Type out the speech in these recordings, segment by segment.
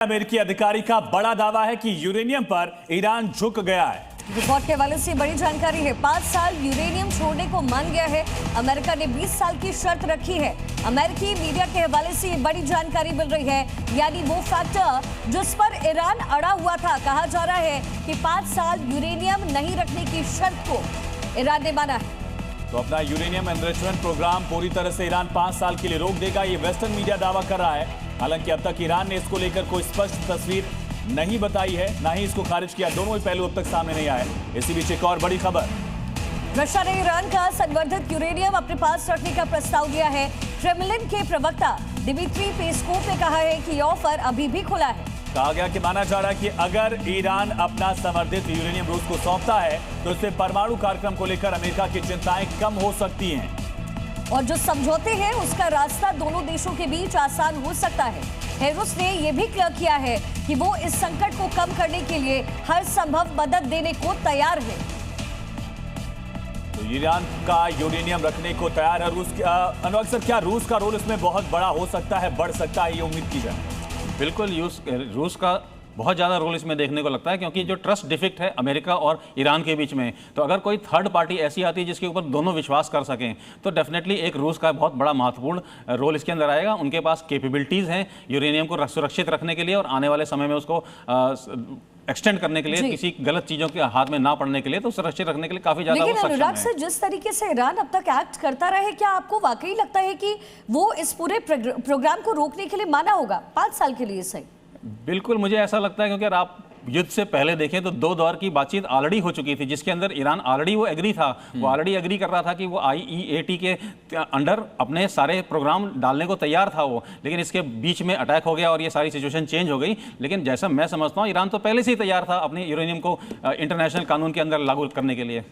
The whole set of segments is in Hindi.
अमेरिकी अधिकारी का बड़ा दावा है कि यूरेनियम पर ईरान झुक गया है। रिपोर्ट के हवाले से बड़ी जानकारी है। 5 साल यूरेनियम छोड़ने को मान गया है। अमेरिका ने 20 साल की शर्त रखी है। अमेरिकी मीडिया के हवाले से ये बड़ी जानकारी मिल रही है, यानी वो फैक्टर जिस पर ईरान अड़ा हुआ था। कहा जा रहा है कि 5 साल यूरेनियम नहीं रखने की शर्त को ईरान ने माना है। तो अपना यूरेनियम एनरिचमेंट प्रोग्राम पूरी तरह से ईरान 5 साल के लिए रोक देगा, ये वेस्टर्न मीडिया दावा कर रहा है। हालांकि अब तक ईरान ने इसको लेकर कोई स्पष्ट तस्वीर नहीं बताई है, ना ही इसको खारिज किया। दोनों ही पहलू अब तक सामने नहीं आए। इसी बीच एक और बड़ी खबर, रशिया ने ईरान का संवर्धित यूरेनियम अपने पास रखने का प्रस्ताव दिया है। क्रेमलिन के प्रवक्ता दिमित्री पेस्कोव ने कहा है कि यह ऑफर अभी भी खुला है। कहा गया कि माना जा रहा है कि अगर ईरान अपना संवर्धित यूरेनियम रूस को सौंपता है तो इससे परमाणु कार्यक्रम को लेकर अमेरिका की चिंताएं कम हो सकती हैं और जो समझौते हैं उसका रास्ता दोनों देशों के बीच आसान हो सकता है। रूस ने यह भी क्लियर किया है कि वो इस संकट को कम करने के लिए हर संभव मदद देने को तैयार है। तो ईरान का यूरेनियम रखने को तैयार है रूस। अनुराग सर, क्या रूस का रोल इसमें बहुत बड़ा हो सकता है, बढ़ सकता है, ये उम्मीद की जाए? बिल्कुल, रूस का बहुत ज़्यादा रोल इसमें देखने को लगता है, क्योंकि जो ट्रस्ट डिफेक्ट है अमेरिका और ईरान के बीच में, तो अगर कोई थर्ड पार्टी ऐसी आती है जिसके ऊपर दोनों विश्वास कर सकें, तो डेफिनेटली एक रूस का बहुत बड़ा महत्वपूर्ण रोल इसके अंदर आएगा। उनके पास कैपेबिलिटीज़ हैं यूरेनियम को सुरक्षित रखने के लिए और आने वाले समय में उसको एक्सटेंड करने के लिए, किसी गलत चीज़ों के हाथ में ना पड़ने के लिए, तो सुरक्षित रखने के लिए काफ़ी ज़्यादा लेकिन अनुराग सर, जिस तरीके से ईरान अब तक एक्ट करता रहे, क्या आपको वाकई लगता है कि वो इस पूरे प्रोग्राम को रोकने के लिए माना होगा 5 साल के लिए? सही, बिल्कुल मुझे ऐसा लगता है, क्योंकि अगर आप युद्ध से पहले देखें तो 2 दौर की बातचीत ऑलरेडी हो चुकी थी, जिसके अंदर ईरान ऑलरेडी वो एग्री था। वो ऑलरेडी एग्री कर रहा था कि वो IEAT के अंडर अपने सारे प्रोग्राम डालने को तैयार था वो, लेकिन इसके बीच में अटैक हो गया और ये सारी सिचुएशन चेंज हो गई। लेकिन जैसा मैं समझता हूँ, ईरान तो पहले से ही तैयार था अपने यूरेनियम को इंटरनेशनल कानून के अंदर लागू करने के लिए।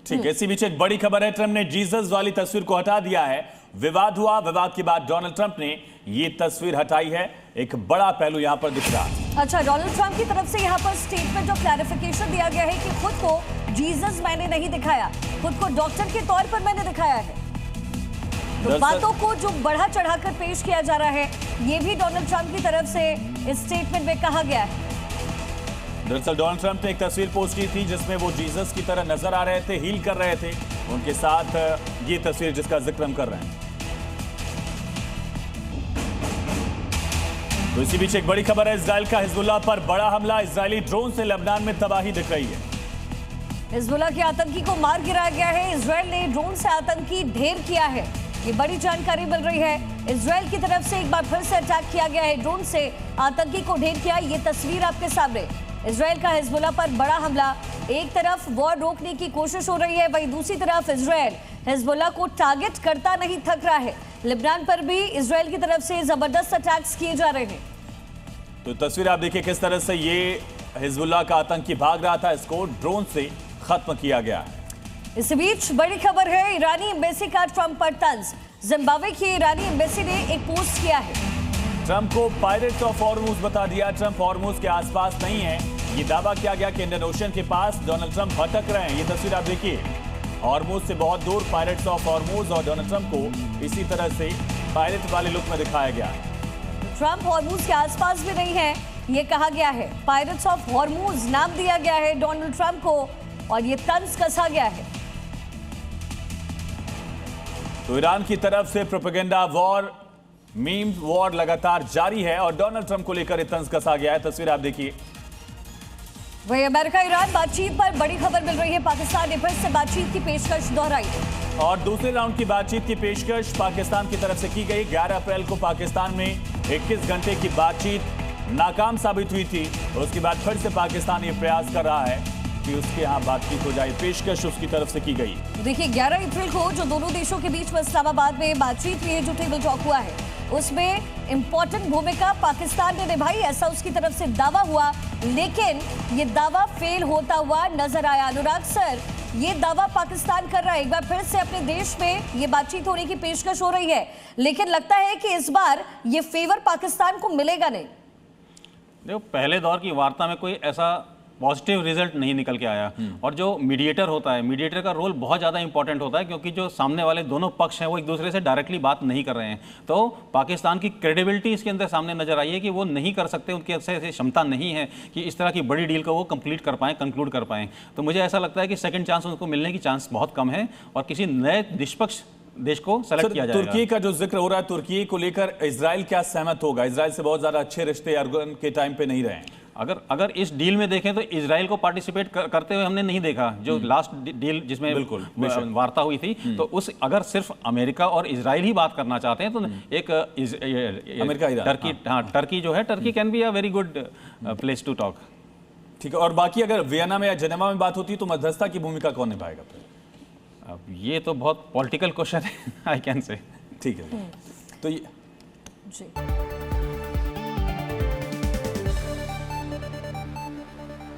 ठीक है, इसी बीच एक बड़ी खबर है, ट्रंप ने जीसस वाली तस्वीर को हटा दिया है। विवाद हुआ, विवाद के बाद डोनाल्ड ट्रंप ने ये तस्वीर हटाई है। एक बड़ा पहलू यहां पर दिख रहा है। अच्छा, डोनाल्ड ट्रंप की तरफ से यहां पर स्टेटमेंट और क्लैरिफिकेशन दिया गया है कि खुद को जीसस मैंने नहीं दिखाया, खुद को डॉक्टर के तौर पर मैंने दिखाया है। तो बातों को जो बढ़ा चढ़ाकर पेश किया जा रहा है, ये भी डोनाल्ड ट्रंप की तरफ से इस स्टेटमेंट में कहा गया है। दरअसल डोनाल्ड ट्रंप ने एक तस्वीर पोस्ट की थी जिसमें वो जीसस की तरह नजर आ रहे थे, हील कर रहे थे। उनके साथ ये तस्वीर जिसका जिक्र हम कर रहे हैं। तो इसी बीच एक बड़ी खबर है, इजराइल का हिजबुल्लाह पर बड़ा हमला। इजरायली ड्रोन से लेबनान में तबाही दिख रही है। हिजबुल्लाह के आतंकी को मार गिराया गया है। इजराइल ने ड्रोन से आतंकी ढेर किया है, ये बड़ी जानकारी मिल रही है। इजराइल की तरफ से एक बार फिर से अटैक किया गया है, ड्रोन से आतंकी को ढेर किया। ये तस्वीर आपके सामने, इजराइल का हिजबुल्लाह पर बड़ा हमला। एक तरफ वॉर रोकने की कोशिश हो रही है, वहीं दूसरी तरफ इजराइल हिजबुल्लाह को टारगेट करता नहीं थक रहा है। लेबनान पर भी इजराइल की तरफ से जबरदस्त अटैक्स किए जा रहे हैं। तो तस्वीर आप देखिए किस तरह से ये हिजबुल्लाह का आतंकी भाग रहा था, इसको ड्रोन से खत्म किया गया। इसी बीच बड़ी खबर है, ईरानी एम्बेसी का ट्रंप पर तंज। जिम्बाब्वे की ईरानी एम्बेसी ने एक पोस्ट किया है। ट्रंप को पायरेट्स ऑफ हॉर्मुज बता दिया। ट्रंप हॉर्मुज के आसपास नहीं है, ये दावा किया गया कि इंडियन ओशन के पास डोनाल्ड ट्रंप भटक रहे हैं। ये तस्वीर आप देखिए, हॉर्मुज से बहुत दूर पायरेट्स ऑफ हॉर्मुज, और डोनाल्ड ट्रंप को इसी तरह से पायरेट वाले लुक में दिखाया गया। ट्रंप हॉर्मुज के आसपास भी नहीं है, ये कहा गया है। पायरेट्स ऑफ हॉर्मुज नाम दिया गया है डोनाल्ड ट्रंप को, और ये तंज कसा गया है। तो ईरान की तरफ से प्रोपेगेंडा वॉर, मीम वॉर लगातार जारी है और डोनाल्ड ट्रंप को लेकर तंज कसा गया है। तस्वीर आप देखिए। वही अमेरिका ईरान बातचीत पर बड़ी खबर मिल रही है। पाकिस्तान ने फिर से बातचीत की पेशकश दोहराई और दूसरे राउंड की बातचीत की पेशकश पाकिस्तान की तरफ से की गई। 11 अप्रैल को पाकिस्तान में 21 घंटे की बातचीत नाकाम साबित हुई थी। उसके बाद फिर से पाकिस्तान ये प्रयास कर रहा है कि उसके यहाँ बातचीत हो जाए, पेशकश उसकी तरफ से की गई। देखिए, 11 अप्रैल को जो दोनों देशों के बीच में इस्लामाबाद में बातचीत हुई है, जो टेबल टॉक हुआ है, उसमें इंपॉर्टेंट भूमिका पाकिस्तान ने निभाई, ऐसा उसकी तरफ से दावा हुआ। लेकिन ये दावा फेल होता हुआ नजर आया। अनुराग सर, ये दावा पाकिस्तान कर रहा है, एक बार फिर से अपने देश में ये बातचीत होने की पेशकश हो रही है, लेकिन लगता है कि इस बार ये फेवर पाकिस्तान को मिलेगा नहीं। देखो, पहले दौर की वार्ता में कोई ऐसा पॉजिटिव रिजल्ट नहीं निकल के आया। और जो मीडिएटर होता है, मीडिएटर का रोल बहुत ज़्यादा इंपॉर्टेंट होता है, क्योंकि जो सामने वाले दोनों पक्ष हैं वो एक दूसरे से डायरेक्टली बात नहीं कर रहे हैं। तो पाकिस्तान की क्रेडिबिलिटी इसके अंदर सामने नजर आई है कि वो नहीं कर सकते, उनकी ऐसे क्षमता नहीं है कि इस तरह की बड़ी डील को वो कंप्लीट कर पाएँ, कंक्लूड कर पाएँ। तो मुझे ऐसा लगता है कि सेकंड चांस उनको मिलने की चांस बहुत कम है और किसी नए निष्पक्ष देश को सेलेक्ट किया जाएगा। तुर्की का जो जिक्र हो रहा है, तुर्की को लेकर इजराइल क्या सहमत होगा? इजराइल से बहुत ज्यादा अच्छे रिश्ते अर्दोगन के टाइम पे नहीं रहे हैं। अगर इस डील में देखें तो इजराइल को पार्टिसिपेट करते हुए हमने नहीं देखा। जो लास्ट डील जिसमें बिल्कुल वार्ता हुई थी, तो उस अगर सिर्फ अमेरिका और इजराइल ही बात करना चाहते हैं तो एक अमेरिका टर्की जो है, Turkey can be a very good place to talk. ठीक है। और बाकी अगर वियना में या जेनेवा में बात होती है तो मध्यस्थता की भूमिका कौन निभाएगा? अब ये तो बहुत पॉलिटिकल क्वेश्चन है, आई कैन से। ठीक है। तो ये जी